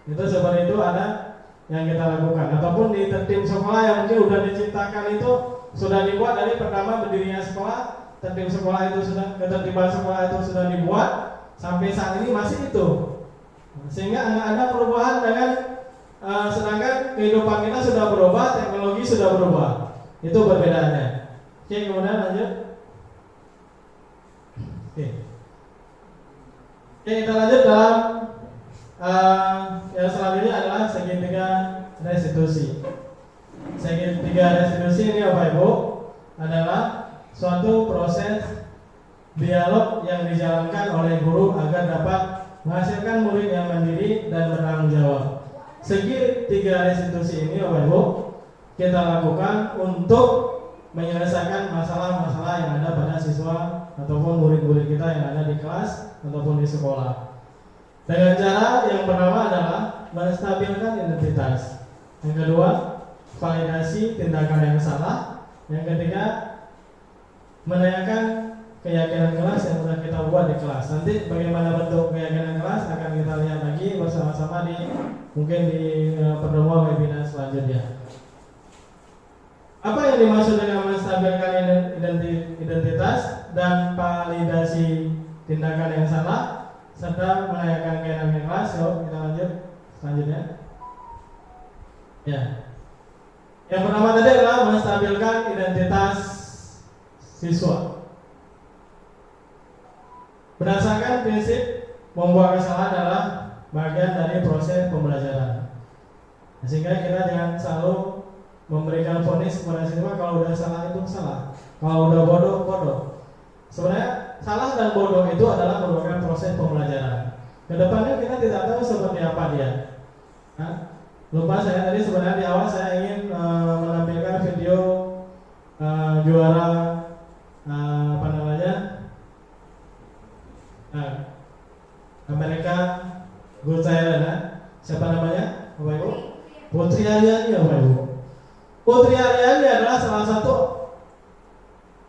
Itu seperti itu ada yang kita lakukan. Ataupun di tertib sekolah yang mungkin sudah diciptakan itu sudah dibuat dari pertama berdirinya sekolah, tertib sekolah itu sudah, ketertiban sekolah itu sudah dibuat sampai saat ini masih itu. Sehingga nggak ada perubahan dengan sedangkan kehidupan kita sudah berubah, teknologi sudah berubah. Itu perbedaannya. Oke, kemudian lanjut. Oke, kita lanjut dalam yang selanjutnya adalah segitiga restitusi. Segitiga restitusi ini Bapak Ibu adalah suatu proses dialog yang dijalankan oleh guru agar dapat menghasilkan murid yang mandiri dan bertanggung jawab. Segitiga restitusi ini Bapak Ibu kita lakukan untuk menyelesaikan masalah-masalah yang ada pada siswa ataupun murid-murid kita yang ada di kelas ataupun di sekolah. Dengan cara yang pertama adalah menstabilkan identitas. Yang kedua, validasi tindakan yang salah. Yang ketiga, menanyakan keyakinan kelas yang sudah kita buat di kelas. Nanti bagaimana bentuk keyakinan kelas akan kita lihat lagi bersama-sama mungkin di pertemuan webinar selanjutnya. Apa yang dimaksud dengan menstabilkan identitas dan validasi tindakan yang salah serta menanyakan keyakinan kelas? Yuk kita lanjut selanjutnya. Ya. Yang pertama tadi adalah menstabilkan identitas siswa. Berdasarkan prinsip membuat kesalahan adalah bagian dari proses pembelajaran. Sehingga kita jangan selalu memberikan vonis kepada siswa kalau udah salah itu salah, kalau udah bodoh bodoh. Sebenarnya salah dan bodoh itu adalah merupakan proses pembelajaran. Kedepannya kita tidak tahu seperti apa dia. Lupa saya tadi sebenarnya di awal saya ingin menampilkan video juara apa namanya Amerika Got Talent. Siapa namanya Bapak Ibu? Putri Aryani Bapak Ibu. Putri Aryani adalah salah satu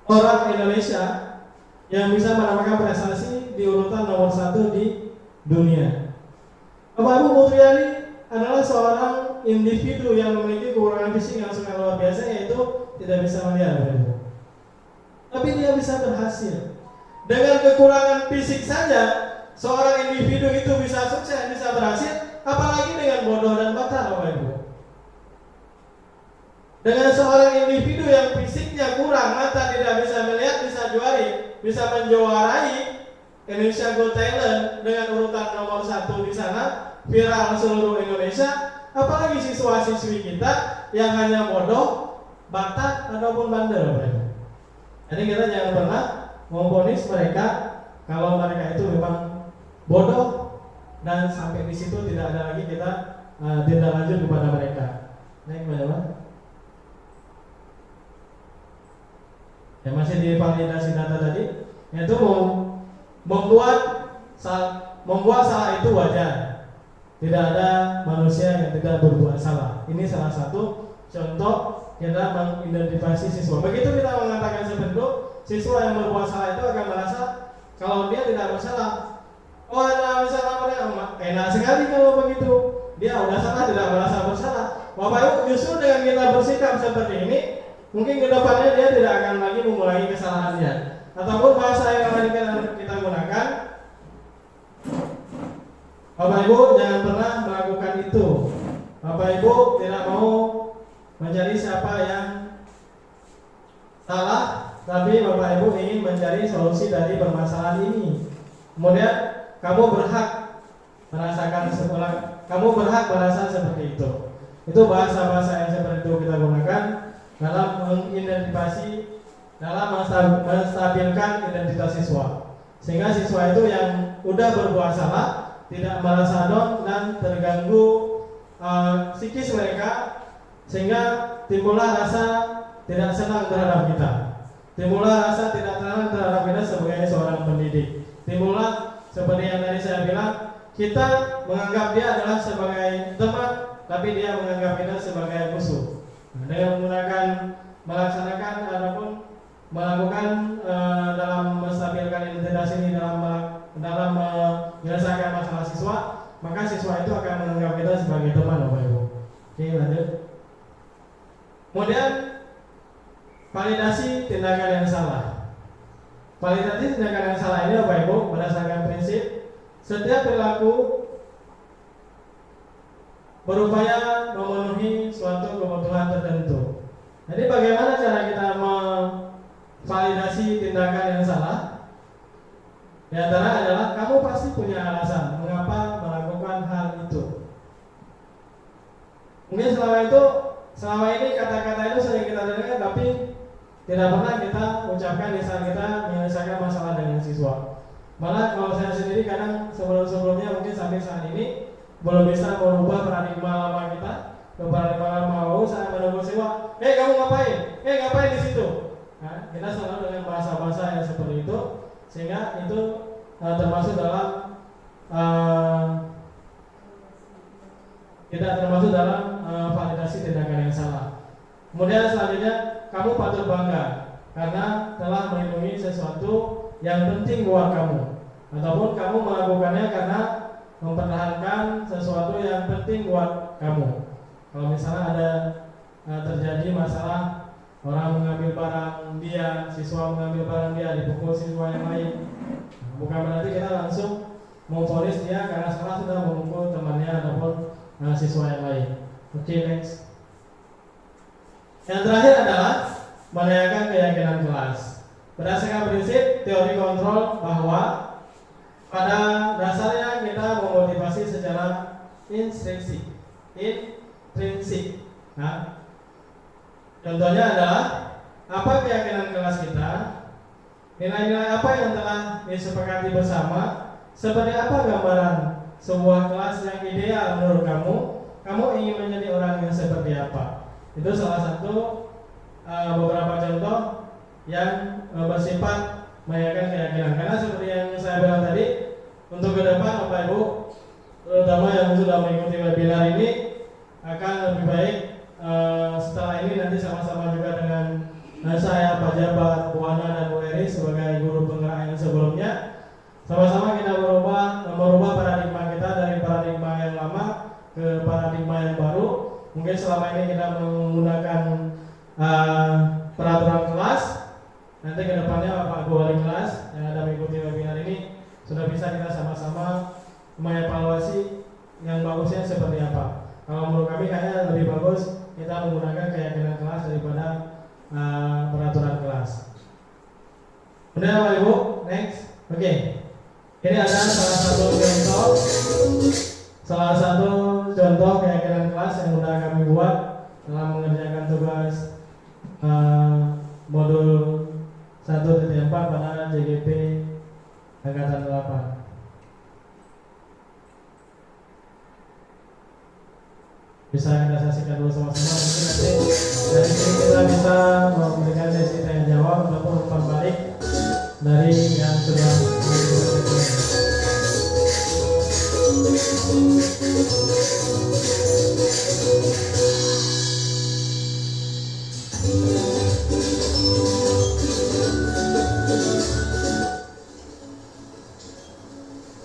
orang Indonesia yang bisa mendapatkan prestasi di urutan nomor 1 di dunia. Bapak Ibu, Putri Aryani adalah seorang individu yang memiliki kekurangan fisik yang sangat luar biasa, yaitu tidak bisa melihat, Bapak Ibu. Tapi dia bisa berhasil. Dengan kekurangan fisik saja, seorang individu itu bisa sukses, bisa berhasil, apalagi dengan bodoh dan buta, Bapak Ibu. Dengan seorang individu yang fisiknya kurang, mata tidak bisa melihat, bisa menjuarai Indonesia Got Talent dengan urutan nomor 1 di sana, viral seluruh Indonesia, apalagi siswa-siswi kita yang hanya bodoh, batak ataupun bandel. Jadi kita jangan pernah memvonis mereka kalau mereka itu memang bodoh dan sampai di situ tidak ada lagi kita tindak lanjut kepada mereka. Naik mana? Ya, masih di validasi data tadi, yaitu membuat salah itu wajar. Tidak ada manusia yang tidak berbuat salah. Ini salah satu contoh kita mengidentifikasi siswa. Begitu kita mengatakan seperti itu, siswa yang berbuat salah itu akan merasa kalau dia tidak bersalah. Oh, ada masalah mereka. Enak sekali kalau begitu. Dia udah salah, tidak merasa bersalah. Bapak Ibu, justru dengan kita bersikap seperti ini, mungkin ke depannya dia tidak akan lagi mengulangi kesalahannya. Ataupun bahasa yang tadi kita gunakan, Bapak Ibu jangan pernah melakukan itu. Bapak Ibu tidak mau mencari siapa yang salah, tapi Bapak Ibu ingin mencari solusi dari permasalahan ini. Kemudian kamu berhak merasakan kamu berhak merasa seperti itu. Itu bahasa-bahasa yang seperti itu kita gunakan dalam mengidentifikasi, dalam menstabilkan identitas siswa. Sehingga siswa itu yang udah berbuat salah tidak merasa down dan terganggu psikis mereka, sehingga timbullah rasa tidak senang terhadap kita, timbullah rasa tidak senang terhadap kita sebagai seorang pendidik, timbullah seperti yang tadi saya bilang, kita menganggap dia adalah sebagai teman, tapi dia menganggap kita sebagai musuh. Dengan menggunakan melaksanakan ataupun melakukan dalam menstabilkan identitas ini dalam menyelesaikan masalah siswa, maka siswa itu akan menganggap kita sebagai teman, Bapak Ibu. Oke, lanjut. Kemudian validasi tindakan yang salah. Validasi tindakan yang salah ini, Bapak Ibu, berdasarkan prinsip setiap perilaku berupaya memenuhi suatu kebutuhan tertentu. Jadi bagaimana cara kita memvalidasi tindakan yang salah? Di antara adalah kamu pasti punya alasan mengapa melakukan hal itu. Mungkin selama ini kata-kata itu sering kita dengar, tapi tidak pernah kita ucapkan di saat kita menyelesaikan masalah dengan siswa. Malah kalau saya sendiri kadang sebelum-sebelumnya mungkin sampai saat ini belum bisa merubah paradigma lama kita ke paradigma lama. Saya menunggu siswa, kamu ngapain? Ngapain di situ? Nah, kita selalu dengan bahasa-bahasa yang seperti itu, sehingga itu termasuk dalam tidak termasuk dalam validasi tindakan yang salah. Kemudian selanjutnya, kamu patut bangga karena telah melindungi sesuatu yang penting buat kamu, ataupun kamu melakukannya karena mempertahankan sesuatu yang penting buat kamu. Kalau misalnya ada terjadi masalah, orang mengambil barang dia, siswa mengambil barang dia, dipukul siswa yang lain, bukan berarti kita langsung memvonis dia karena salah sudah memukul temannya ataupun siswa yang lain. Oke, next. Yang terakhir adalah menanyakan keyakinan kelas. Berdasarkan prinsip teori kontrol bahwa pada dasarnya kita memotivasi secara intrinsik. Nah, contohnya adalah apa keyakinan kelas kita, nilai-nilai apa yang telah disepakati bersama, seperti apa gambaran sebuah kelas yang ideal menurut kamu, kamu ingin menjadi orang yang seperti apa. Itu salah satu beberapa contoh yang bersifat menanyakan keyakinan. Karena seperti yang saya bilang tadi, untuk ke depan Bapak Ibu, terutama yang sudah mengikuti webinar ini, akan lebih baik setelah ini nanti sama-sama juga dengan saya, Pak Jabat, Bu Ana, dan Bu Eri sebagai guru penggerak yang sebelumnya, sama-sama kita merubah paradigma kita dari paradigma yang lama ke paradigma yang baru. Mungkin selama ini kita menggunakan peraturan kelas, nanti ke depannya Pak Guru Wali kelas yang ada mengikuti webinar ini sudah bisa kita sama-sama mengevaluasi yang bagusnya seperti apa. Kalau menurut kami kayaknya lebih bagus kita menggunakan keyakinan kelas daripada peraturan kelas. Kemudian Bapak Ibu, next. Oke. Ini ada salah satu contoh keyakinan kelas yang sudah kami buat dalam mengerjakan tugas modul 1.4 pada JGP Angkatan 8. Bisa kita saksikan dulu sama-sama. Mungkin nanti dari sini kita bisa memberikan sesi tanya jawab ataupun umpan balik dari yang sudah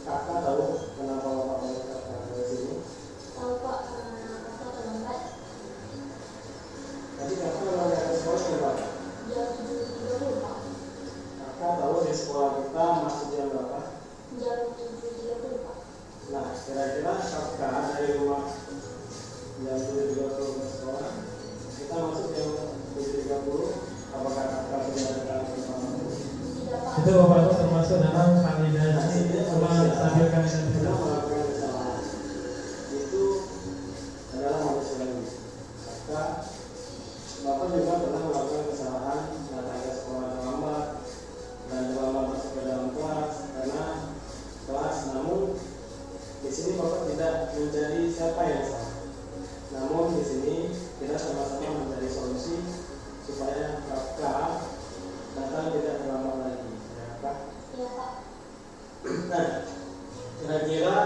Kakak tahu kenapa Bapak mendekatkan ke sini? Tahu Pak, kenapa terlambat? Tadi Kakak mau ke sekolah ya Pak? Itu Bapak Ibu termasuk dalam kandidasi menstabilkan identitas. Melakukan kesalahan itu adalah manusia. Maka Bapak juga pernah melakukan kesalahan datang ke sekolah terlambat dan terlambat masuk ke dalam kelas karena kelas. Namun di sini Bapak tidak menjadi siapa yang salah. Namun di sini kita sama-sama mencari solusi supaya Kakak datang tidak terlambat lagi. Ya, Kak? Iya Pak. Nah, kira-kira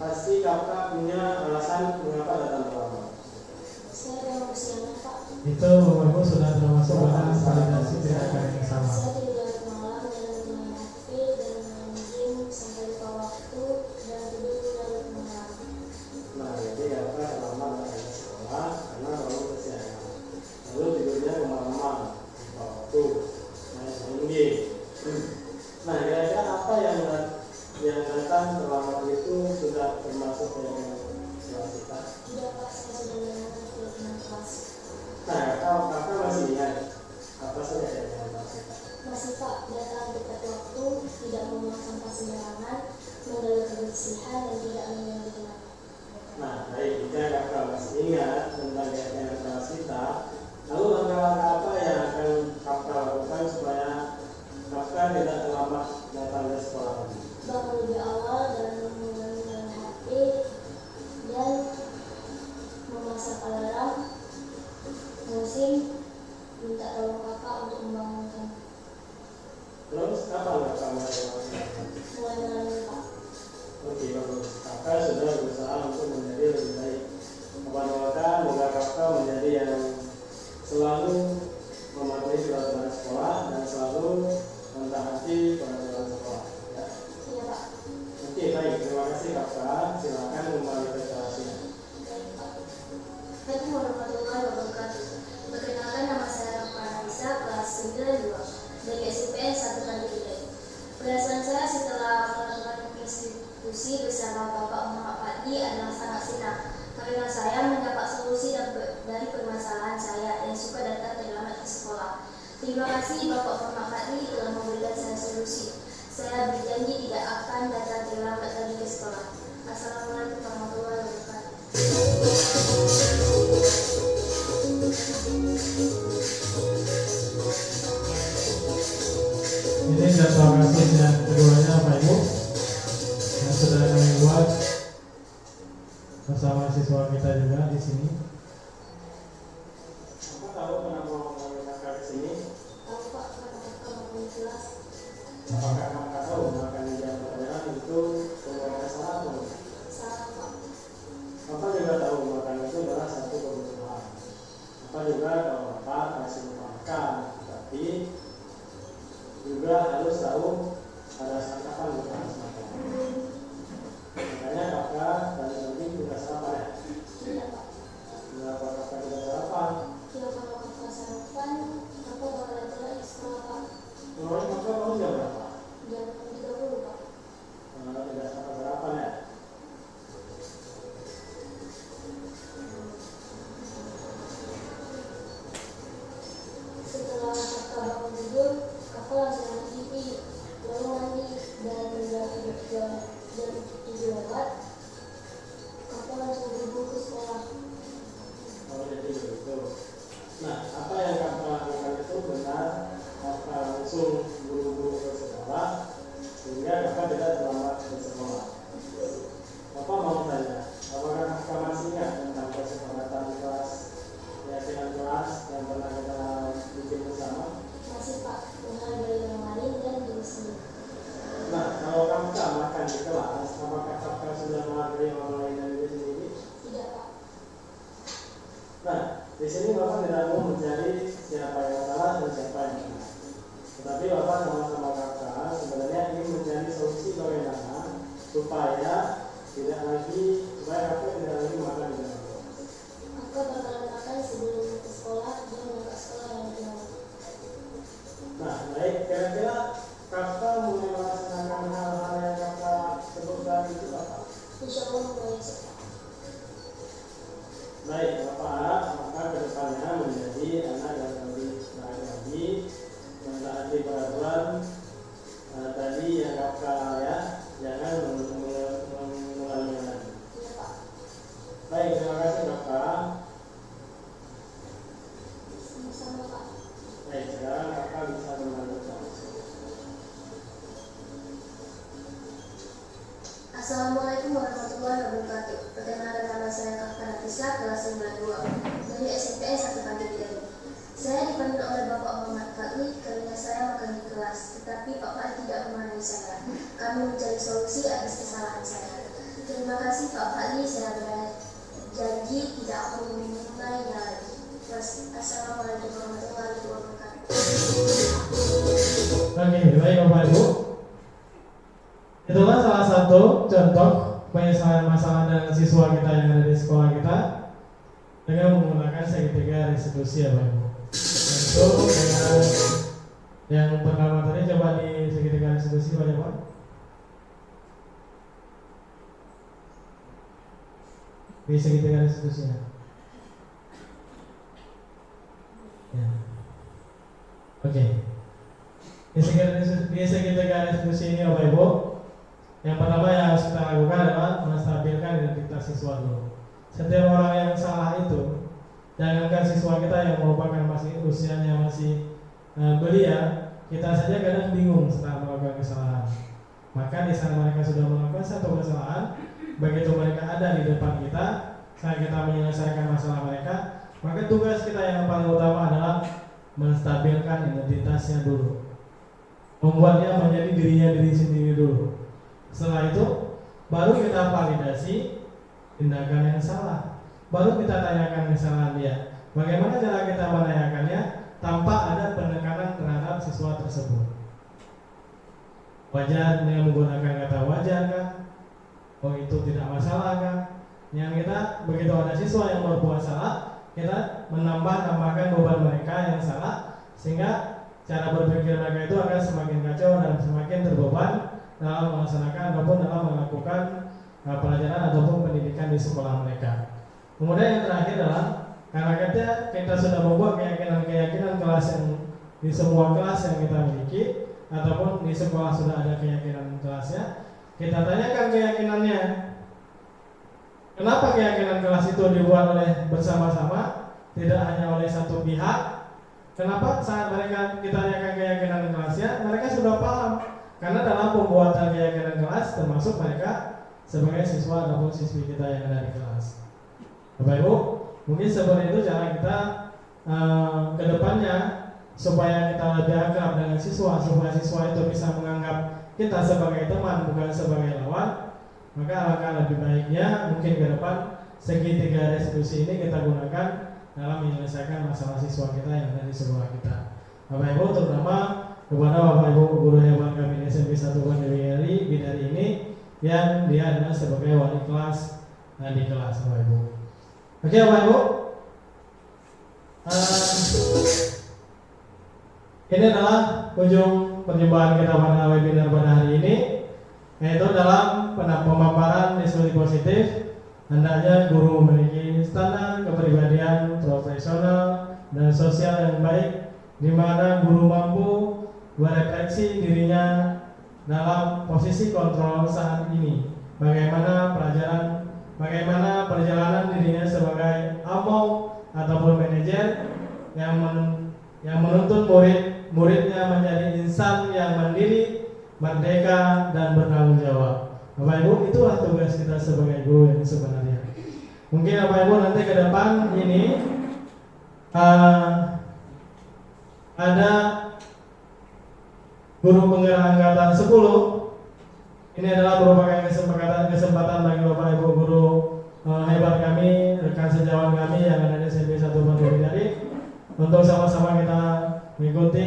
pasti Kakak punya alasan mengapa datang terlambat. Saya memang usianya Pak. Itu Bapak Ibu sudah termasuk dalam validasi tindakan yang sama. Saya tidur malam dan main HP dan main game sampai lupa waktu dan tidur larut malam. Nah, jadi Kakak terlambat datang ke sekolah karena lalu kesiangan. Lalu tidurnya kemalaman, lupa waktu, main game. Nah, kira-kira apa yang datang terlambat itu sudah termasuk yang kelas kita? Tidak Pak, saya sudah mendengar kelas kelas. Nah, Kakak masih ingat apa saja yang kelas kita? Masih Pak, datang tepat waktu, tidak membuang sampah sembarangan, menjaga kebersihan dan tidak mengganggu teman. Nah, baik, jika Kakak masih ingat tentang kegiatan kelas kita, lalu langkah-langkah apa yang akan Kakak lakukan supaya Kakak tidak terlambat datang ke sekolah lagi? Bangun lebih awal dan mengurangi main HP dan memasang alarm musim, minta tolong kakak untuk membangunkan. Terus apa Kakak mulai melakukan? Mulai mengalami Pak. Oke, bagus. Kakak sudah berusaha untuk menjadi lebih baik. Bapak doakan semoga Kakak menjadi yang selalu mematuhi peraturan sekolah dan selalu mentaati peraturan sekolah. Ya. Iya Pak. Oke, baik. Terima kasih Kakak. Silakan kembali ke kelasnya. Baik Pak. Assalamualaikum warahmatullahi wabarakatuh. Perkenalkan, nama saya Farhanisa, kelas 92 dari SPN 1 Kandilai. Perasaan saya setelah melakukan institusi bersama Bapak Muhammad Fadli adalah sangat senang karena saya mendapat solusi dari permasalahan saya yang suka datang terlambat ke sekolah. Terima kasih Bapak Muhammad Fadli telah memberikan saya solusi. Saya berjanji tidak akan datang terlambat lagi ke sekolah. Assalamualaikum warahmatullahi wabarakatuh. Ini jadwal kasus yang keduanya Bapak Ibu yang sudah kami buat bersama siswa kita juga di sini. Kakak tahu kenapa memanggil Kakak ke sini? Tahu Pak, kata kakak maupun kelas. Apakah Kakak tahu makan di jam pelajaran itu peluangnya salah atau tidak? Salah Pak. Bapak juga tahu makan itu adalah satu kebutuhan. Bapak juga kalau Bapak kasih makan, tapi juga harus tahu pada saat kapan kita harus makan. Makanya Kakak dan nanti tidak sarapan ya. Tidak Pak. Kenapa Kakak tidak sarapan? Ya kalau kakak sarapan, kakak bakal telat di sekolah Pak. Menurut Kakak kamu jam berapa? Jam 30 Pak. Tidak sampai sarapan ya. Setelah kakak bangun tidur, kakak langsung nonton TV, lalu mandi dan jam 7 lewat, kakak langsung buru ke sekolah. Kalau jadi begitu. Nah, apa yang Kakak lakukan itu benar. Kakak langsung buru-buru ke sekolah sehingga Kakak tidak terlambat ke sekolah. Bapak mau tanya, apakah Kakak masih ingat tentang kesepakatan kelas, keyakinan kelas yang pernah kita bikin bersama? Masih Pak, menghargai orang lain dan diri sendiri. Nah, kalau Kakak makan di kelas, apakah Kakak sudah menghargai orang lain dan diri sendiri? Tidak Pak. Nah, di sini Bapak tidak mau mencari siapa yang salah dan siapa yang benar. Tetapi Bapak sama-sama Kakak sebenarnya ingin mencari solusi bagaimana supaya Prapanisa kelas 92 dari SMP 1 Pagi Kediri. Saya dipanggil oleh Bapak Muhammad Fakri karena saya makan di kelas, tetapi Pak Fakri tidak menemani saya. Kami mencari solusi atas kesalahan saya. Terima kasih Pak Fakri, saya berjanji tidak akan mengulainya lagi. Assalamualaikum warahmatullahi wabarakatuh. Oke, baik Bapak Ibu. Itulah salah satu contoh penyelesaian masalah dengan siswa kita yang ada di sekolah kita dengan menggunakan segitiga restitusi ya Bapak Ibu. Itu dengan yang pertama tadi coba di segitiga restitusi banyak Pak. Di segitiga restitusinya. Ya. Oke. Di segitiga restitusi ini Bapak Ibu, yang pertama yang harus kita lakukan adalah menstabilkan identitas siswa dulu. Setiap orang yang salah itu, jangankan siswa kita yang merupakan masih usianya masih belia, kita saja kadang bingung setelah melakukan kesalahan. Maka di saat mereka sudah melakukan satu kesalahan, begitu mereka ada di depan kita, saat kita menyelesaikan masalah mereka, maka tugas kita yang paling utama adalah menstabilkan identitasnya dulu, membuatnya menjadi diri sendiri dulu. Setelah itu baru kita validasi tindakan yang salah, baru kita tanyakan kesalahan dia. Bagaimana cara kita menanyakannya tanpa ada penekanan terhadap siswa tersebut? Wajar dengan menggunakan kata wajar kan? Oh itu tidak masalah kan? Yang kita begitu ada siswa yang berbuat salah, kita menambahkan beban mereka yang salah, sehingga cara berpikir mereka itu akan semakin kacau dan semakin terbeban dalam melaksanakan ataupun dalam melakukan pelajaran ataupun pendidikan di sekolah mereka. Kemudian yang terakhir adalah karena kita sudah membuat keyakinan kelas yang di semua kelas yang kita miliki ataupun di sekolah sudah ada keyakinan kelasnya, kita tanyakan keyakinannya. Kenapa keyakinan kelas itu dibuat oleh bersama-sama, tidak hanya oleh satu pihak? Kenapa saat mereka kita tanyakan keyakinan kelasnya, mereka sudah paham? Karena dalam pembuatan keyakinan kelas termasuk mereka sebagai siswa ataupun siswi kita yang ada di kelas. Bapak Ibu, mungkin seperti itu cara kita ke depannya supaya kita lebih akrab dengan siswa, supaya siswa itu bisa menganggap kita sebagai teman bukan sebagai lawan. Maka alangkah lebih baiknya mungkin ke depan segitiga restitusi ini kita gunakan dalam menyelesaikan masalah siswa kita yang ada di sekolah kita. Bapak Ibu, terutama kepada Bapak Ibu guru hebat kami SMP 1 Bidari ini yang dia adalah sebagai wali kelas di kelas Bapak Ibu. Oke Bapak Ibu, ini adalah ujung perjumpaan kita pada webinar pada hari ini, yaitu dalam pemaparan diskusi positif. Hendaknya guru memiliki standar kepribadian profesional dan sosial yang baik, di mana guru mampu berefleksi dirinya dalam posisi kontrol saat ini. Bagaimana perjalanan dirinya sebagai among ataupun manajer yang menuntut muridnya menjadi insan yang mandiri, merdeka dan bertanggung jawab. Bapak Ibu, itulah tugas kita sebagai guru yang sebenarnya. Mungkin Bapak Ibu nanti ke depan ini ada guru penggerak angkatan 10. Ini adalah merupakan kesempatan bagi Bapak Ibu guru hebat kami, rekan sejawat kami yang ada di SMP 1 Bidari untuk sama-sama kita mengikuti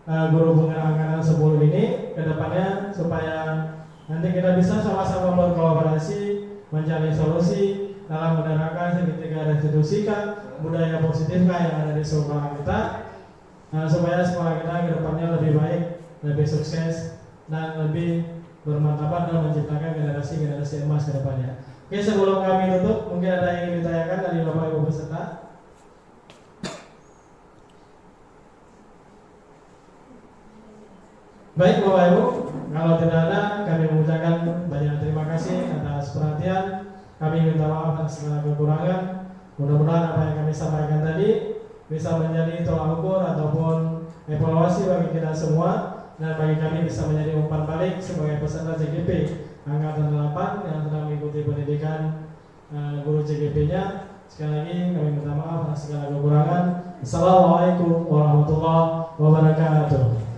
guru penggerak angkatan 10 ini ke depannya, supaya nanti kita bisa sama-sama berkolaborasi mencari solusi dalam menerapkan segitiga restitusi budaya positifkah yang ada di sekolah kita, supaya sekolah kita ke depannya lebih baik, lebih sukses dan lebih bermartabat dan menciptakan generasi emas ke depannya. Oke, sebelum kami tutup, mungkin ada yang ingin ditanyakan dari Bapak Ibu peserta. Baik Bapak Ibu, kalau tidak ada, kami mengucapkan banyak terima kasih atas perhatian. Kami minta maaf atas segala kekurangan. Mudah-mudahan apa yang kami sampaikan tadi bisa menjadi tolak ukur ataupun evaluasi bagi kita semua, dan bagi kami bisa menjadi umpan balik sebagai peserta CGP Angkatan 8 yang sedang mengikuti pendidikan guru CGP-nya. Sekali lagi kami minta maaf atas segala kekurangan. Assalamualaikum warahmatullahi wabarakatuh.